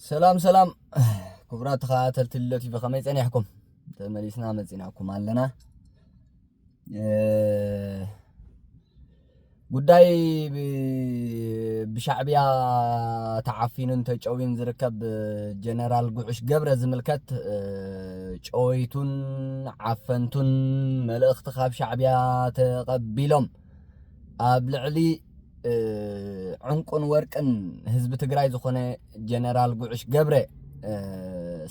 سلام سلام كبرات خاطر تلتي بخميس أنا أحكم تمليسنا مزيناكم علنا قداي بشعبيا تعافين انت تشوين زركب جنرال قعش قبر زملكت تشويتون عفنتون ملأخت خاب شعبيا تقبلهم أبلعلي عنقن ورقن حزب تግራይ ዝኾነ ጀነራል ጉዕሽ ገብረ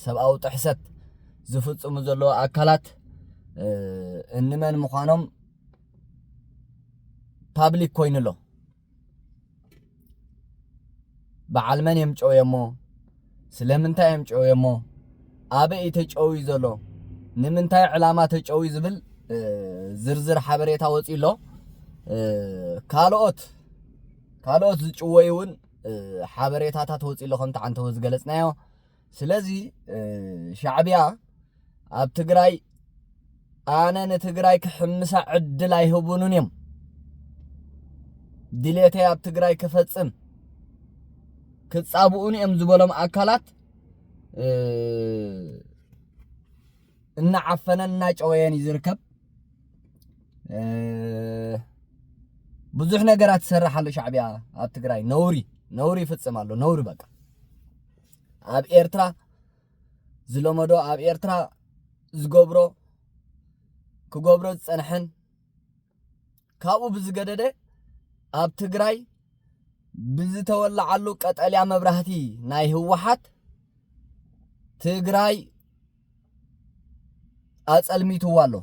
ሰብኣዊ ጥሕሰት ዝፍጽሙ ዘለዎ ኣካላት እንመን ምዃኖም ፓብሊክ ኮይኑሎ በዓል መን የምጮየሞ ስለምንታይ የምጮየሞ ኣበይ ተጮይ ዘሎ ንምንታይ ዕላማ ተጮይ ዝብል ዝርዝር ሓበሬታ ወፂሎ ካልኦት ዝጭወይውን ሓበሬታታት ወፂሎ ከምታ አንተ ዝገለጽናዮ ስለዚ ሻዕቢያ ኣብ ትግራይ ኣነ ንትግራይ ክሕምሳ ዕድል ኣይህቡንን እዮም ድሌተይ ኣብ ትግራይ ክፈጽም ክጻብኡን እዮም ዝበሎም ኣካላት እናዓፈነን እናጨወየን ይዝርከብ ብዙሕ ነገራት ተሰርሓሉ ሻዕቢያ ኣብ ትግራይ ነውሪ ይፍጽማሉ ነውሪ በቃ ኣብ ኤርትራ ዝለመዶ ኣብ ኤርትራ ዝገብሮ ክገብሮ ዝጸንሐን ካብኡ ብዝገደደ ኣብ ትግራይ ብዝተወላዓሉ ቀጠልያ መብራህቲ ናይ ህወሓት ትግራይ ኣጸልሚትዋ ኣሎ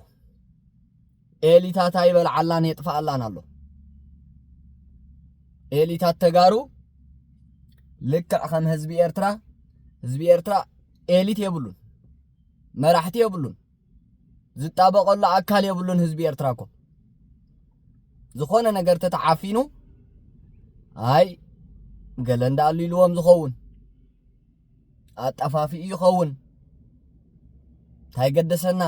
ኤሊታታ ይበልዓላን የጥፋኣላን ኣሎ ኤሊታት ተጋሩ ልክዕ ከም ህዝቢ ኤርትራ ኤሊት የብሉን መራሕቲ የብሉን ዝጣበቀሉ ኣካል የብሉን ህዝቢ ኤርትራ እኮ ዝኾነ ነገር ተተዓፊኑ ኣይ ገለ እንዳልልዎም ዝኸውን ኣጣፋፊ ይኸውን ታይገደሰና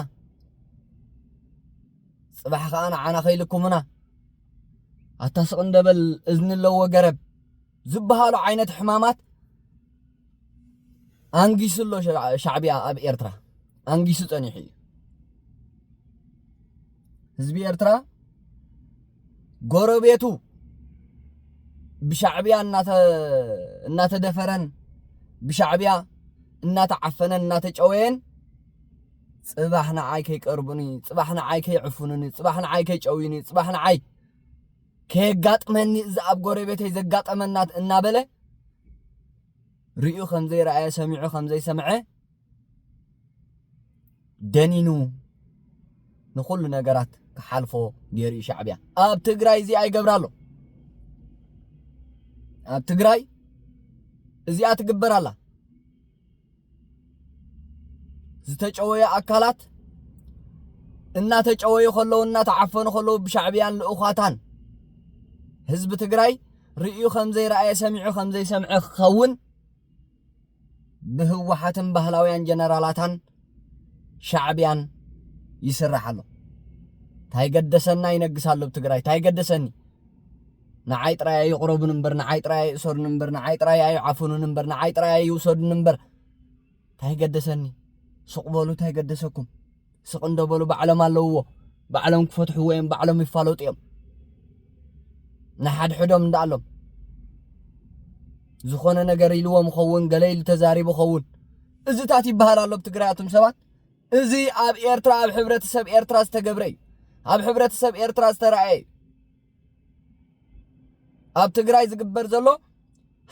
ጽባሕ ከኣና ዓና ኸይልኩምና ኣታስቕ እንደበል እዝኒ ለዎ ገረብ ዝበሃሉ ዓይነት ሕማማት አንጊስሎ ሻዕቢያ ኣብ ኤርትራ አንጊሱ ጸኒሑ ህዝቢ ኤርትራ ጎረቤቱ ብሻዕቢያ እናተደፈረን ብሻዕቢያ እናተዓፈነን እናተጨወየን ጽባሕ ንዓይ ከይቀርቡኒ ጽባሕ ንዓይ ከይዕፉኑኒ ጽባሕ ንዓይ ከይጨውዩኒ ጽባሕ ንዓይ ከጋጥመኒ እዛ ኣብ ጎረቤተይ ዘጋጠመናት እናበለ ርእዩ ከምዘይ ረአየ ሰሚዑ ከምዘይ ሰምዐ ደኒኑ ንኹሉ ነገራት ክሓልፎ ገይሩ ሻዕቢያ ኣብ ትግራይ እዚ ኣይገብራሎ ኣብ ትግራይ እዚኣ ትግበራላ ዝተጨወየ ኣካላት እናተጨወዩ ከለዉ እናተዓፈኑ ከለዉ ብሻዕቢያን ልኡኻታን ህዝቢ ትግራይ ርእዩ ከምዘይ ረአየ ሰሚዑ ከምዘይ ሰምዐ ክኸውን ብህወሓትን ባህላውያን ጀነራላታን ሻዕቢያን ይስራሓሎ ታይገደሰና ይነግሳሉ ብትግራይ ታይገደሰኒ ንዓይ ጥራይ ይቕረቡን እምበር ንዓይ ጥራይ ይእሰሩን እምበር ንዓይ ጥራይ ይዓፍኑን እምበር ንዓይ ጥራይ ይውሰዱን እምበር ታይገደሰኒ ስቕበሉ ታይገደሰኩም ስቕ እንደበሉ ባዕሎም ኣለውዎ ባዕሎም ክፈትሕዎ እዮም ባዕሎም ይፋለጡ እዮም ንሓድሕዶም እንዳሎም ዝኾነ ነገር ኢልዎም ኸውን ገለ ኢሉ ተዛሪቡ ኸውን እዚታት ይበሃል ኣሎ ብትግራይ ኣቶም ሰባት እዚ ኣብ ኤርትራ ኣብ ሕብረተሰብ ኤርትራ ዝተገብረ እዩ ኣብ ሕብረተሰብ ኤርትራ ዝተረኣየ ኣብ ትግራይ ዝግበር ዘሎ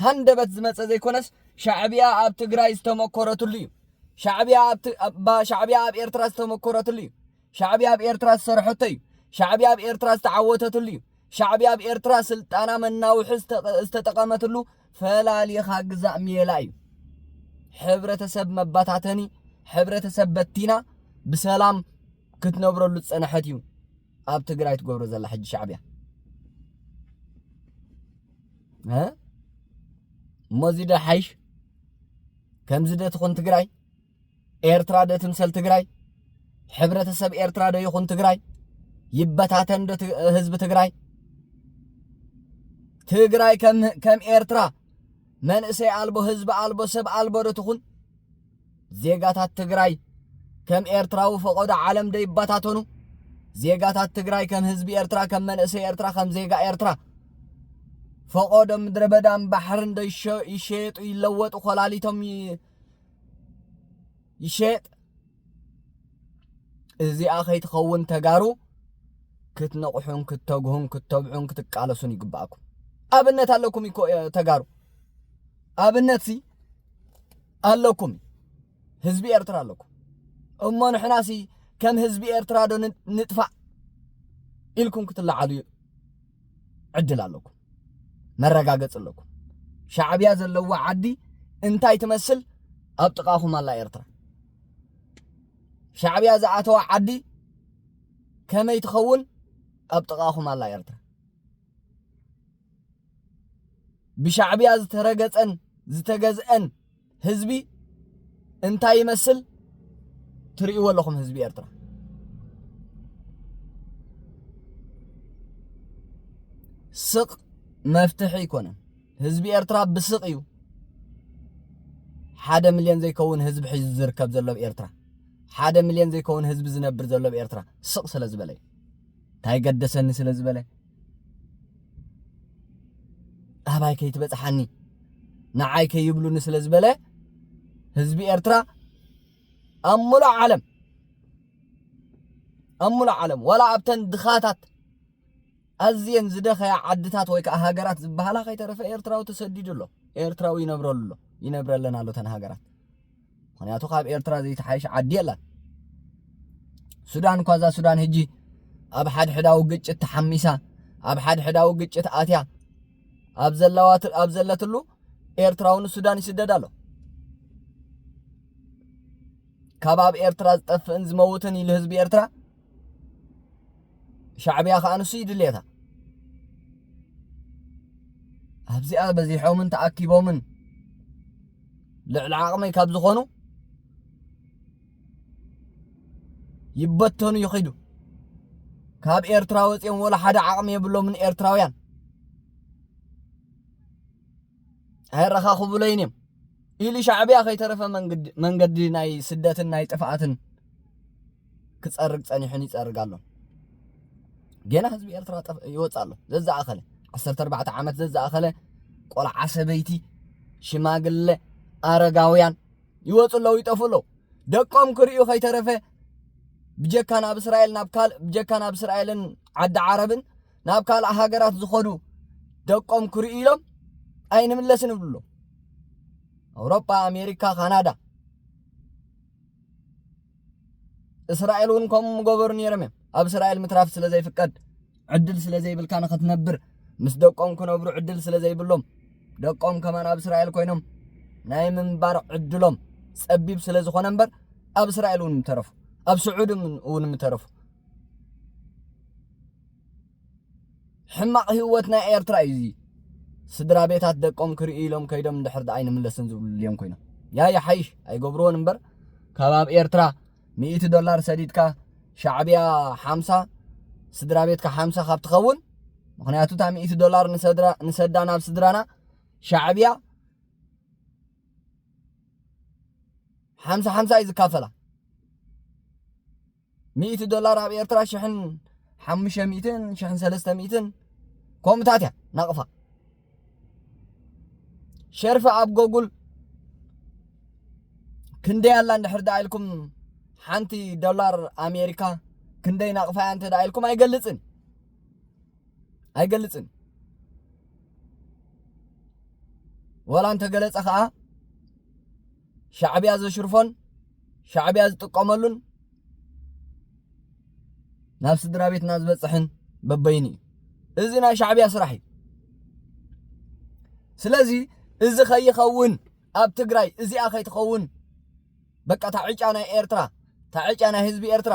ሃንደበት ዝመፀ ዘይኮነስ ሻዕቢያ ኣብ ትግራይ ዝተመኮረትሉ እዩ ሻዕቢያ ኣብ ኤርትራ ዝተመኮረትሉ እዩ ሻዕቢያ ኣብ ኤርትራ ዝሰርሐቶ እዩ ሻዕቢያ ኣብ ኤርትራ ዝተዓወተትሉ እዩ ሻዕቢያ ኣብ ኤርትራ ስልጣና መናውሒ ዝተጠቀመትሉ ፈላሊኻ ግዛእ ሜላ እዩ ሕብረተሰብ መባታተኒ ሕብረተሰብ በቲና ብሰላም ክትነብረሉ ዝጸንሐት እዩ ኣብ ትግራይ ትገብሮ ዘላ ሕጂ ሻዕቢያ ሞዚደ ሓይሽ ከምዚ ደ ትኹን ትግራይ ኤርትራ ደ ትምሰል ትግራይ ሕብረተሰብ ኤርትራ ደ ይኹን ትግራይ ይበታተን ደ ህዝቢ ትግራይ ትግራይ ከም ኤርትራ መንእሰይ አልቦ ህዝብ አልቦ ሰብ አልቦ ተኹን ዜጋታት ትግራይ ከም ኤርትራው ፈቆዶ ዓለም ደይባታቶኑ ዜጋታት ትግራይ ከም ህዝቢ ኤርትራ ከም መንእሰይ ኤርትራ ከም ዜጋ ኤርትራ ፈቆዶ ምድረ በዳም ባሕርን ይሸጡ ይለወጡ ኾላሊቶም ይሸጥ እዚኣ ከይትኸውን ተጋሩ ክትነቁሑን ክትተጉሁን ክትተብዑን ክትቃለሱን ይግባአኩም አብነት አለኩም ይኮ ተጋሩ አብነት ሲ አለኩም ህዝቢ ኤርትራ አለኩም እሞ ንሕናሲ ከም ህዝቢ ኤርትራ ዶ ንጥፋ ኢልኩም ክትለዓሉ ዕድል አለኩም መረጋገጽ አለኩም ሻዕቢያ ዘለዋ ዓዲ እንታይ ትመስል ኣብ ጥቃኹም ኣላ ኤርትራ ሻዕቢያ ዝኣተዋ ዓዲ ከመይ ትኸውን ኣብ ጥቃኹም ኣላ ኤርትራ ብሻዕቢያ ዝተረገጸን ዝተገዝአን ህዝቢ እንታይ ይመስል ትርእይዎ ኣለኹም ህዝቢ ኤርትራ ስቕ መፍትሒ ይኮነን ህዝቢ ኤርትራ ብስቕ እዩ 1 ሚልዮን ዘይከውን ህዝቢ ሒዙ ዝርከብ ዘሎ ኤርትራ 1 ሚልዮን ዘይከውን ህዝቢ ዝነብር ዘሎ ኤርትራ ስቕ ስለ ዝበለ ታይ ገደሰኒ ስለ ዝበለ አባይ ከይትበጽሓኒ ንዓይ ከይብሉኒ ስለ ዝበለ ህዝቢ ኤርትራ ኣሙሉ ዓለም ወላ ኣብተን ድኻታት ኣዝየን ዝደኸያ ዓድታት ወይ ከዓ ሃገራት ዝበሃላ ከይተረፈ ኤርትራዊ ተሰዲዱሎ ኤርትራዊ ይነብረለና ኣሎ ተን ሃገራት ምክንያቱ ካብ ኤርትራ ዘይተሓይሽ ዓዲ የለን ሱዳን ኳዛ ሱዳን ህጂ ኣብ ሓድሕዳዊ ግጭት ተሓሚሳ ኣብ ሓድሕዳዊ ግጭት ኣትያ ኣብ ዘለትሉ ኤርትራውን ሱዳን ይስደድ ኣሎ ካብ ኣብ ኤርትራ ዝጠፍእን ዝመውትን ኢሉ ህዝቢ ኤርትራ ሻዕቢያ ከኣንሱ ይድልየታ ኣብዚኣ በዚሖምን ተኣኪቦምን ልዕሊ ዓቕመይ ካብ ዝኾኑ ይበተኑ ይኺዱ ካብ ኤርትራ ወፂኦም ወላ ሓደ ዓቕሚ የብሎምን ኤርትራውያን ኣይረኻኽቡለይን እዮም ኢሉ ሻዕቢያ ከይተረፈ መንገዲ ናይ ስደትን ናይ ጥፍኣትን ክጸርግ ጸኒሑን ይጸርግ ኣሎ ገና ህዝቢ ኤርትራ ይወጽ ኣሎ ዘዛኣኸለ 14 ዓመት ዘዛኣኸለ ቆልዓ ሰበይቲ ሽማግለ ኣረጋውያን ይወጽ ኣለዉ ይጠፉ ኣለዉ ደቆም ክርእዩ ከይተረፈ ብጀካ ናብ እስራኤልን ዓዲ ዓረብን ናብ ካልእ ሃገራት ዝኸዱ ደቆም ክርእዩ ኢሎም ኣይንምለስን ይብሉ ኣውሮፓ ኣሜሪካ ካናዳ እስራኤል እውን ከምኡ ገበሩ ነይሮም ኣብ እስራኤል ምትራፍ ስለ ዘይፍቀድ ዕድል ስለ ዘይብልካ ንኽትነብር ምስ ደቆም ክነብሩ ዕድል ስለ ዘይብሎም ደቆም ከመን ኣብ እስራኤል ኮይኖም ናይ ምንባር ዕድሎም ጸቢብ ስለ ዝኾነ እምበር ኣብ እስራኤል እውን ምተረፉ ኣብ ስዑድ እውን ምተረፉ ሕማቕ ህይወት ናይ ኤርትራ እዩ ስድራ ቤታት ደቆም ክርእዩ ኢሎም ከይዶም እንድሕር ዳ ኣይንምለስን ዝብሉ እዮም ኮይኖም ያ ሓይሽ ኣይገብርዎን እምበር ካብ ኣብ ኤርትራ $100 ሰዲድካ ሻዕቢያ 50 ስድራ ቤትካ 50 ካብ ትኸውን ምክንያቱ ታ $100 ንሰዳ ናብ ስድራና ሻዕቢያ 50 እዩ ዝካፈላ $100 ኣብ ኤርትራ 500 300 ኮምታት ያ ናቕፋ ሸርፈ ኣብ ጎጉል ክንደይ ኣላ እንድሕር ዳ ኢልኩም ሓንቲ $1 ኣሜሪካ ክንደይ ናቕፋ እንተ ዳ ኢልኩም ኣይገልጽን ወላ እንተገለጸ ከዓ ሻዕቢያ ዘሽርፎን ሻዕቢያ ዝጥቀመሉን ናብ ስድራ ቤትና ዝበጽሕን በበይኒ እዚ ናይ ሻዕቢያ ስራሕ እዩ ስለዚ እዚ ከይኸውን ኣብ ትግራይ እዚኣ ከይትኸውን በቃ ታዕጫ ናይ ኤርትራ ታዕጫ ናይ ህዝቢ ኤርትራ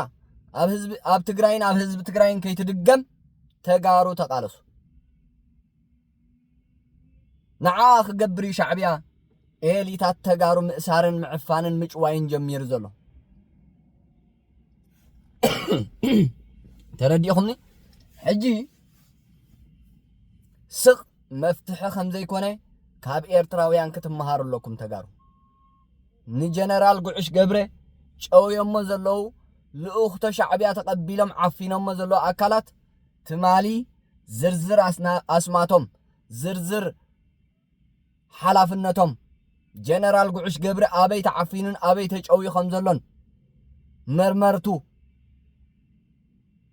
ኣብ ትግራይን ኣብ ህዝቢ ትግራይን ከይትድገም ተጋሩ ተቃለሱ ንዓ ክገብር ሻዕቢያ ኤሊታት ተጋሩ ምእሳርን ምዕፋንን ምጭዋይን ጀሚሩ ዘሎ ተረዲኹምኒ ሕጂ ስቕ መፍትሒ ከም ዘይኮነ ካብ ኤርትራውያን ክትመሃሩለኩም ተጋሩ ንጀነራል ጉዕሽ ገብረ ጨውዮሞ ዘለው ልኡኽተ ሻዕብያ ተቀቢሎም ዓፊኖሞ ዘለው አካላት ትማሊ ዝርዝር አስማቶም ዝርዝር ሓላፍነቶም ጀነራል ጉዕሽ ገብረ አበይ ተዓፊኑን አበይ ተጨውዩ ከም ዘሎን መርመርቱ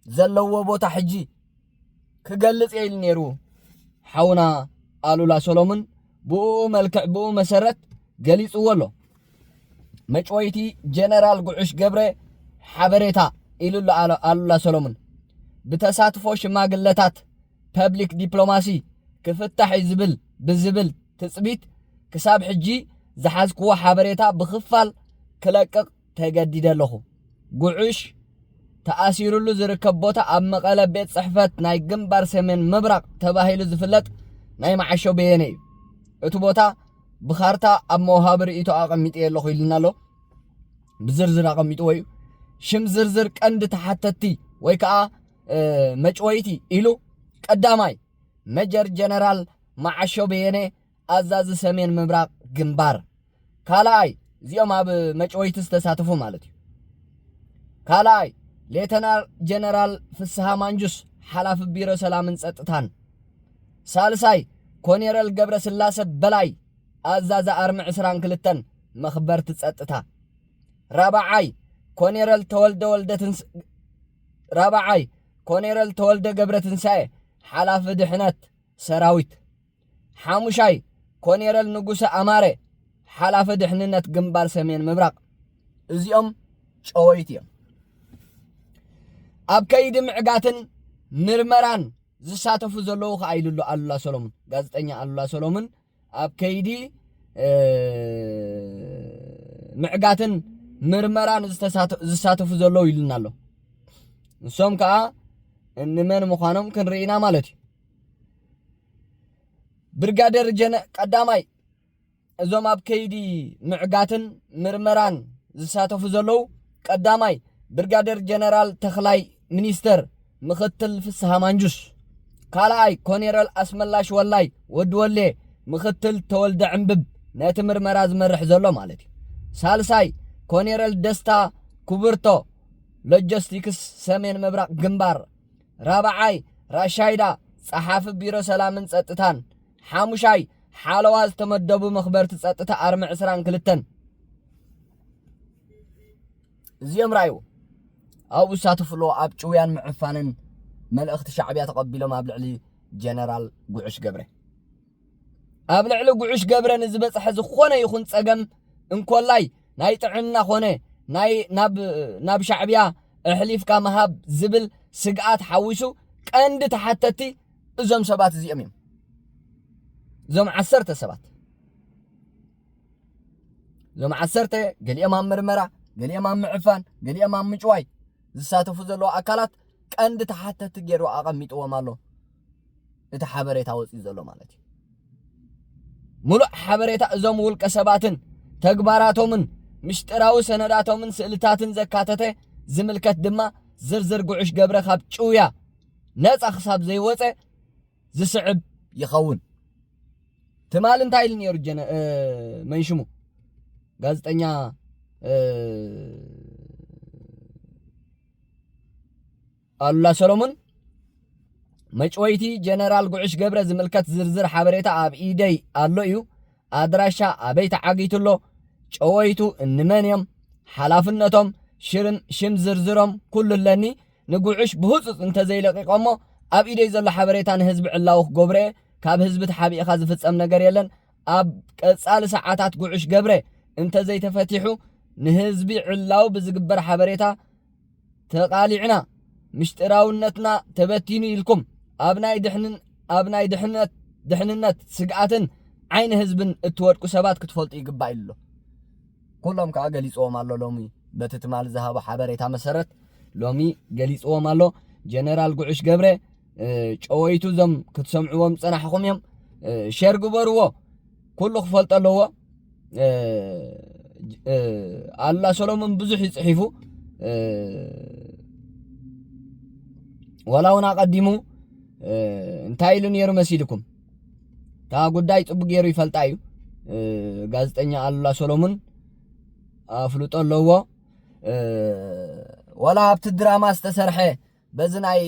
ዘለዎ ቦታ ሕጂ ክገልጽ ኢል ነይሩ ሓውና አሉላ ሰሎሞን ብኡ መልክዕ ብኡ መሰረት ገሊጽዎ ኣሎ መጭወይቲ ጀነራል ጉዕሽ ገብረ ሓበሬታ ኢሉ አሉላ ሰሎሞን ብተሳትፎ ሽማግለታት ፐብሊክ ዲፕሎማሲ ክፍታሕ ብዝብል ትጽቢት ክሳብ ሕጂ ዝሓዝክዎ ሓበሬታ ብኽፋል ክለቅቕ ተገዲደ ኣለኹ ጉዕሽ ተኣሲሩሉ ዝርከብ ቦታ ኣብ መቐለ ቤት ጽሕፈት ናይ ግንባር ሰሜን ምብራቕ ተባሂሉ ዝፍለጥ ናይ ማዓሾ በየነ እዩ እቲ ቦታ ብኻርታ ኣብ መውሃብ ርእይቶ ኣቐሚጡ ኣለኹ ኢልና ኣሎ ብዝርዝር ኣቐሚጡ እዩ ሽም ዝርዝር ቀንዲ ተሓተቲ ወይ ከዓ መጭወይቲ ኢሉ ቀዳማይ መጀር ጀነራል ማዓሾ በየነ ኣዛዚ ሰሜን ምብራቕ ግንባር ካልኣይ እዚኦም ኣብ መጭወይቲ ዝተሳተፉ ማለት እዩ ካልኣይ ሌተናል ጀነራል ፍስሃ ማንጁስ ሓላፊ ቢሮ ሰላምን ጸጥታን ሳልሳይ ኮኔረል ገብረ ስላሴ በላይ ኣዛዚ ኣርሚ 22 መኽበርቲ ጸጥታ ራብዓይ ኮኔረል ተወልደ ገብረ ትንሳኤ ሓላፊ ድሕነት ሰራዊት ሓሙሻይ ኮኔረል ንጉሰ ኣማረ ሓላፊ ድሕንነት ግንባር ሰሜን ምብራቕ እዚኦም ጨወይቲ እዮም ኣብ ከይዲ ምዕጋትን ምርመራን ዝሳተፉ ዘለዉ ከዓ ኢሉሉ አሉላ ሰሎሞን ጋዜጠኛ አሉላ ሰሎሞን ኣብ ከይዲ ምዕጋትን ምርመራን ዝሳተፉ ዘለዉ ኢሉና ኣሎ ንሶም ከዓ እንመን ምዃኖም ክንርኢና ማለት እዩ ብርጋዴር ቀዳማይ እዞም ኣብ ከይዲ ምዕጋትን ምርመራን ዝሳተፉ ዘለዉ ቀዳማይ ብርጋዴር ጀነራል ተኽላይ ሚኒስተር ምኽትል ፍስሃ ማንጁስ ካልኣይ ኮኔረል ኣስመላሽ ወላይ ወድወሌ ምኽትል ተወልደ ዕምብብ ነቲ ምርመራ ዝመርሕ ዘሎ ማለት እዩ ሳልሳይ ኮኔረል ደስታ ኩብርቶ ሎጂስቲክስ ሰሜን ምብራቕ ግንባር ራብዓይ ራሻይዳ ጸሓፊ ቢሮ ሰላምን ጸጥታን ሓሙሻይ ሓለዋ ዝተመደቡ መኽበርቲ ጸጥታ ኣርሚ 22 እዚኦም ራእዩ ኣብኡ ዝሳተፍሉ ኣብ ጭውያን ምዕፋንን መልእኽቲ ሻዕብያ ተቐቢሎም ኣብ ልዕሊ ጀነራል ጉዕሽ ገብረ ኣብ ልዕሊ ጉዕሽ ገብረ ንዝበጽሐ ዝኾነ ይኹን ጸገም እንኮላይ ናይ ጥዕና ኾነ ናብ ሻዕብያ ኣሕሊፍካ መሃብ ዝብል ስግኣት ሓዊሱ ቀንዲ ተሓተቲ እዞም ሰባት እዚኦም እዮም እዞም 10 ሰባት እዞም 10 ገሊኦም ኣብ ምርመራ ገሊኦም ኣብ ምዕፋን ገሊኦም ኣብ ምጭዋይ ዝሳተፉ ዘለዉ ኣካላት ቀንዲ ተሓተቲ ገይሩ ኣቐሚጥዎም ኣሎ እቲ ሓበሬታ ወፂኡ ዘሎ ማለት እዩ ሙሉእ ሓበሬታ እዞም ውልቀ ሰባትን ተግባራቶምን ምስጢራዊ ሰነዳቶምን ስእልታትን ዘካተተ ዝምልከት ድማ ዝርዝር ጉዕሽ ገብረ ካብ ጭውያ ነፃ ክሳብ ዘይወፀ ዝስዕብ ይኸውን ትማል እንታይ ኢሉ ነይሩ መንሽሙ ጋዜጠኛ አሉላ ሰሎሞን መጭወይቲ ጀነራል ጉዕሽ ገብረ ዝምልከት ዝርዝር ሓበሬታ ኣብ ኢደይ ኣሎ እዩ ኣድራሻ ኣበይ ተዓጊቱሎ ጨወይቱ እንመን እዮም ሓላፍነቶም ሽም ዝርዝሮም ኩሉ ለኒ ንጉዕሽ ብህፁፅ እንተዘይለቂቆሞ ኣብ ኢደይ ዘሎ ሓበሬታ ንህዝቢ ዕላው ክገብረ ካብ ህዝቢ ተሓቢእኻ ዝፍጸም ነገር የለን ኣብ ቀጻሊ ሰዓታት ጉዕሽ ገብረ እንተዘይተፈቲሑ ንህዝቢ ዕላው ብዝግበር ሓበሬታ ተቃሊዕና ምስጢራውነትና ተበቲኑ ኢልኩም ኣብ ናይ ድሕንነት ስግኣትን ዓይኒ ህዝብን እትወድቁ ሰባት ክትፈልጡ ይግባእ ኢሉ ኩሎም ከዓ ገሊፅዎም ኣሎ ሎሚ በቲ ትማል ዝሃቦ ሓበሬታ መሰረት ሎሚ ገሊፅዎም ኣሎ ጀነራል ጉዕሽ ገብረ ጨወይቱ ዞም ክትሰምዕዎም ፀናሕኹም እዮም ሼር ግበርዎ ኩሉ ክፈልጦ ኣለዎ አሉላ ሰሎሞን ብዙሕ ይፅሒፉ ወላውና ቀዲሙ እንታይ ኢሉ ነይሩ መሲልኩም تا ጉዳይ ጽቡቅ ገይሩ ይፈልጣ እዩ ጋዜጠኛ አሉላ ሰሎሞን አፍልጦ ለዎ ወላ ኣብቲ ድራማ ዝተሰርሐ በዝናይ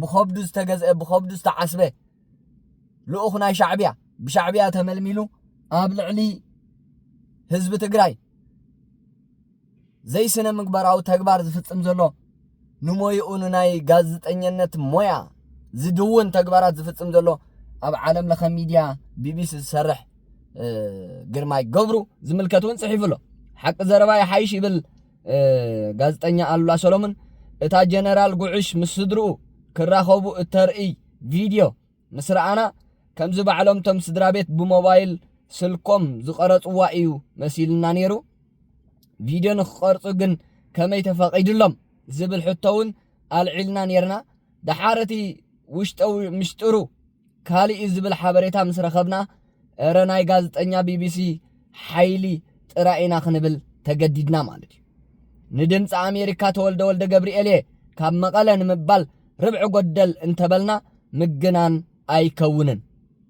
ብኸብዱ ዝተገዝአ ብኸብዱ ዝተዓስበ ልኡኽ ናይ ሻዕብያ ብሻዕብያ ተመልሚሉ ኣብ ልዕሊ ህዝቢ ትግራይ ዘይስነ ምግባራዊ ተግባር ዝፍጽም ዘሎ ንሞይኡ ናይ ጋዜጠኝነት ሞያ ዝድውን ተግባራት ዝፍጽም ዘሎ ኣብ ዓለም ለኸ ሚድያ ቢቢሲ ዝሰርሕ ግርማይ ገብሩ ዝምልከቱን ጽሒፉሎ ሓቂ ዘረባ ይሓይሽ ይብል ጋዜጠኛ አሉላ ሰሎሞን እታ ጀነራል ጉዕሽ ምስ ስድርኡ ክራኸቡ እተርኢ ቪድዮ ምስ ረኣና ከምዚ ባዕሎም ቶም ስድራ ቤት ብሞባይል ስልኮም ዝቀረጽዋ እዩ መሲልና ነይሩ ቪድዮ ንኽቀርጹ ግን ከመይ ተፈቂድሎም ዝብል ሕቶውን አልዒልና ነርና ደሓረቲ ውሽጠዊ ምስጥሩ ካልእ ዝብል ሓበሬታ ምስ ረኸብና እረ ናይ ጋዜጠኛ ቢቢሲ ሓይሊ ጥራኢና ክንብል ተገዲድና ማለት እዩ ንድምፂ ኣሜሪካ ተወልደ ወልደ ገብርኤል ካብ መቐለ ንምባል ርብዒ ጎደል እንተበልና ምግናን ኣይከውንን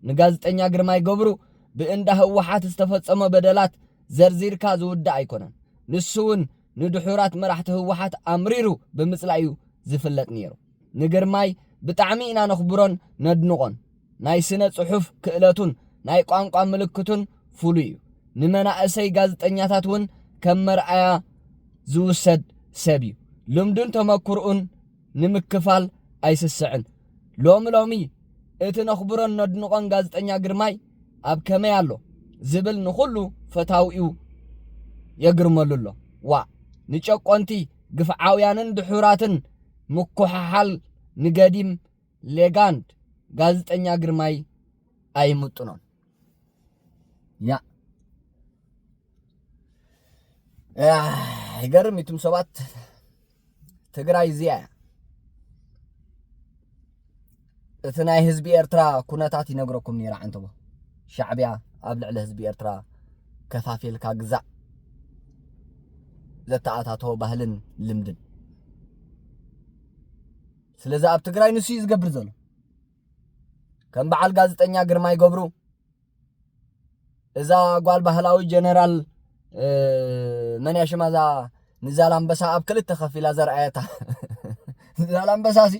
ንጋዜጠኛ ግርማይ ገብሩ ብእንዳ ህወሓት ዝተፈጸመ በደላት ዘርዚርካ ዝውዳእ ኣይኮነን ንሱውን ንድሑራት መራሕቲ ህወሓት ኣምሪሩ ብምጽላዩ ዝፍለጥ ነይሩ ንግርማይ ብጣዕሚ ኢና ነኽብሮን ነድንቆን ናይ ስነ ጽሑፍ ክእለቱን ናይ ቋንቋ ምልክቱን ፍሉይ እዩ ንመናእሰይ ጋዜጠኛታት እውን ከም መርኣያ ዝውሰድ ሰብ እዩ ልምዱን ተመክርኡን ንምክፋል ኣይስስዕን ሎሚ እቲ ነኽብሮን ነድንቆን ጋዜጠኛ ግርማይ ኣብ ከመይ ኣሎ ዝብል ንኹሉ ፈታዊኡ የግርመሉሎ ዋ ንጨቆንቲ ግፍዓውያንን ድሑራትን ምኩሓሓል ንገዲም ሌጋንድ ጋዜጠኛ ግርማይ ኣይምጥኖን ያ ይገርም ይቱም ሰባት ትግራይ እዚኣ እቲ ናይ ህዝቢ ኤርትራ ኩነታት ይነግረኩም ነይራ አንተቦ ሻዕብያ ኣብ ልዕሊ ህዝቢ ኤርትራ ከፋፊልካ ግዛእ ዘተኣታቶ ባህልን ልምድን ስለዚ ኣብ ትግራይ ንሱ ዝገብር ዘሎ ከም በዓል ጋዜጠኛ ግርማይ ገብሩ እዛ ጓል ባህላዊ ጀነራል መን ያሽማዛ ንዛላምበሳ ኣብ ክልተ ከፊላ ዘርአየታ ዛላምበሳሲ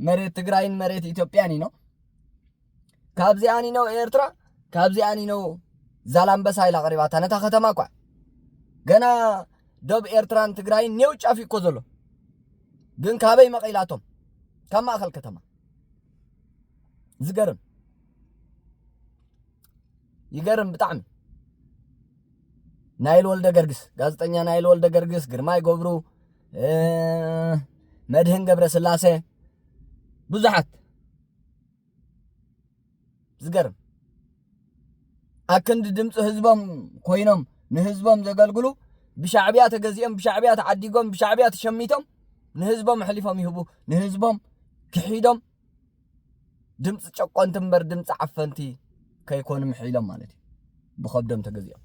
መሬት ትግራይን መሬት ኢትዮጵያን ነው ካብዚኣኒ ነው ኤርትራ ካብዚኣኒ ነው ዛላምበሳ ኢላ ቀሪባታ ነታ ከተማ ቋ ገና ደብ ኤርትራን ትግራይን ኔው ጫፍ እኮ ዘሎ ግን ካበይ መቀይላቶም ካብ ማእከል ከተማ ዝገርም ይገርም ብጣዕሚ ናይል ወልደ ገርግስ ጋዜጠኛ ናይል ወልደ ገርግስ ግርማይ ገብሩ መድህን ገብረ ስላሴ ብዙሓት ዝገርም ኣክንዲ ድምፂ ህዝቦም ኮይኖም ንህዝቦም ዘገልግሉ ብሻዕብያ ተገዚኦም ብሻዕብያ ተዓዲጎም ብሻዕብያ ተሸሚቶም ንህዝቦም ሕሊፎም ይህቡ ንህዝቦም ክሒዶም ድምፂ ጨቆንቲ እምበር ድምፂ ዓፈንቲ ከይኮኑ ምሒሎም ማለት እዩ ብኸብዶም ተገዚኦም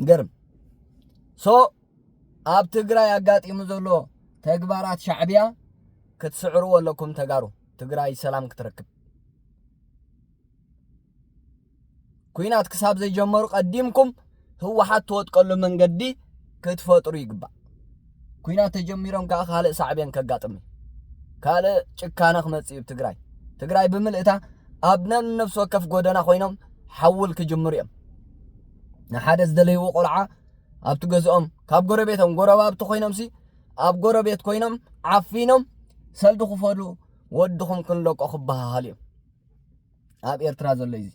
ገርም ሶ ኣብ ትግራይ ኣጋጢሙ ዘሎ ተግባራት ሻዕብያ ክትስዕርዎ ኣለኩም ተጋሩ ትግራይ ሰላም ክትረክብ ኩናት ክሳብ ዘይጀመሩ ቀዲምኩም ህወሓት ተወጥቀሉ መንገዲ ክትፈጥሩ ይግባእ ኩናት ተጀሚሮም ከዓ ካልእ ሳዕብያን ከጋጥም ካልእ ጭካነ ክመጽእ ትግራይ ትግራይ ብምልእታ ኣብ ነፍስ ወከፍ ጎደና ኮይኖም ሓውል ክጅምሩ እዮም ንሓደ ዝደለይዎ ቆልዓ ኣብቲ ገዝኦም ካብ ጎረቤቶም ጎረባብቲ ኮይኖምሲ ኣብ ጎረቤት ኮይኖም ዓፊኖም ሰልዲ ክፈሉ ወድኹም ክንለቆ ክበሃሉ እዮም ኣብ ኤርትራ ዘሎ እዚ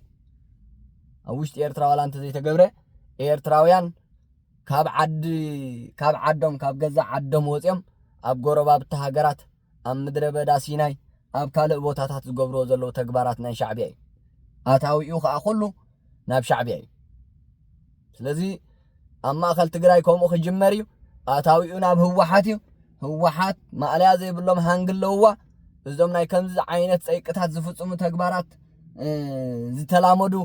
ኣብ ውሽጢ ኤርትራ ዋላ እንተ ዘይተገብረ ኤርትራውያን ካብ ዓዶም ካብ ገዛ ዓዶም ወፅኦም ኣብ ጎረባብቲ ሃገራት ኣብ ምድረ በዳ ሲናይ ኣብ ካልእ ቦታታት ዝገብርዎ ዘለዉ ተግባራት ናይ ሻዕብያ እዩ ኣታዊኡ ከዓ ኩሉ ናብ ሻዕብያ እዩ ስለዚ ኣብ ማእከል ትግራይ ከምኡ ክጅመር እዩ ኣታዊኡ ናብ ህወሓት እዩ ህወሓት ማዕለያ ዘይብሎም ሃንግለውዋ እዞም ናይ ከምዚ ዓይነት ፀይቅታት ዝፍጽሙ ተግባራት ዝተላመዱ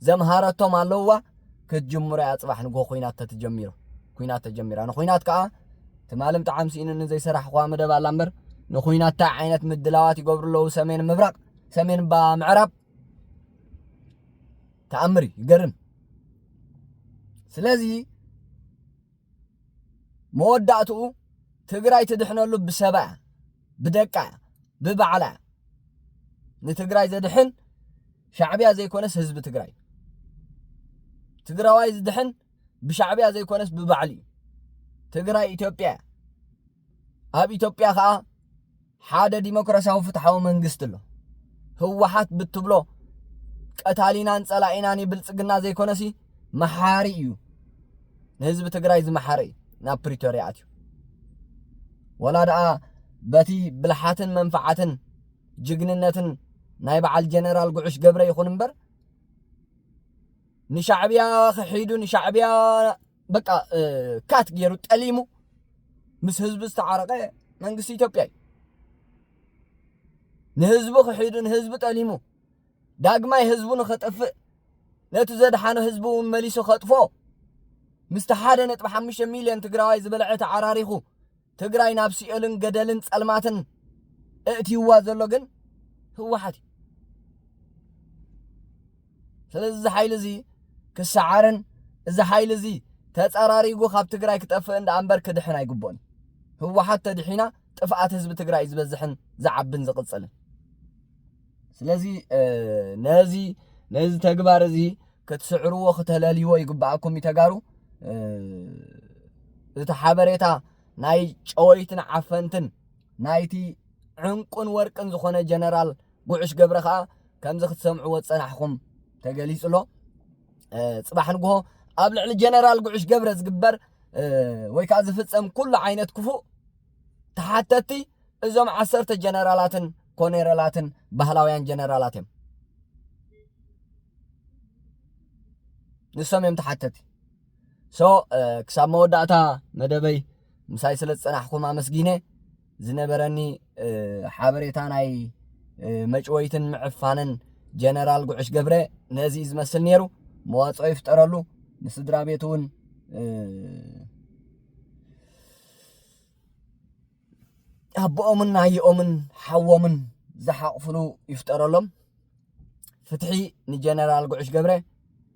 ዘምሃረቶም ኣለውዋ ክትጅምሩ ያጽባሕ ንጎ ኩናት ተጀሚሩ ኩናት ተጀሚራ ንኩናት ከዓ ትማለም ጣዕም ሲኢንን ዘይሰራሕ ኳ መደብ ኣላ እምበር ንኩናት ታ ዓይነት ምድላዋት ይገብሩ ለው ሰሜን ምብራቅ سمين با معرب تأمري يقرم سلازي مودعتو تقراي تدحنو له بسبع بدقع ببعلا نتقراي زدحن شعبيا زي كونس حزب تقراي تقراي زدحن بشعبيا زي كونس ببعلي تقراي إثيوبيا هاب إثيوبيا خا حاده ديمقراسياو فتحاو منግስት له ህወሓት ብትብሎ ቀታሊናን ጸላኢናን ይብልጽግና ዘይኮነሲ መሐሪ እዩ ንህዝብ ትግራይ ዝመሐሪ ናብ ፕሪቶሪያ አትዩ ወላ ደኣ በቲ ብልሓትን መንፈዓትን ጅግንነትን ናይ በዓል ጀነራል ጉዕሽ ገብረ ይኹን እምበር ንሻዕብያ ኺዱ ንሻዕብያ በቃ ካት ገይሩ ጠሊሙ ምስ ህዝብ ዝተዓረቀ መንግስት ኢትዮጵያ نهزبو خحيدو نهزبو تأليمو داقماي هزبو نخطفئ نتو زدحانو هزبو مليسو خطفو مستحادة نتبع 5 مليون تقراي زبلعت عراريخو تقراي نابسي ألن قدلن سألماتن ائتي وازلو قن هو حاتي سلز حايل زي كسعارن إذا حايل زي تتقراريقو خاب تقراي كتقفئ اند أنبر كدحنا يقبون هو حتى دحينا طفعت هزب تقراي زبزحن زعبن زقصلن سلازي نازي تقبار زي كتسعروا وختلاليوا يقبعكم يتقاروا تحابريتا ناي شويتن عفنتن نايتي عنقن ورقن زخونه جنرال قعش قبرخا كم زخت سمعوا وتصنحكم تقاليس له صباح نقوه قبل على جنرال قعش قبرز قبر ويكاز فتسم كل عينت كفو تحتتي إذا عصرت جنرالاتن كونيرالاتن بهلاويان جنرالاتهم نسميهم تحتتي كساب مودعتا مدبي مسايسلت صنحكم مسكينه زنبرني حابريتاناي مجويتن معفانن جنرال قعش قبره نزيز مسل نيرو مواصو يفترلو نسدرا بيتون أبومن نايومن حومن زحقفلو يفترلهم فتحي نجنرال قعش قبره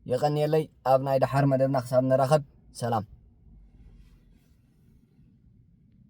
يغني لي أبناي دحر مدبنا خساب نراخب سلام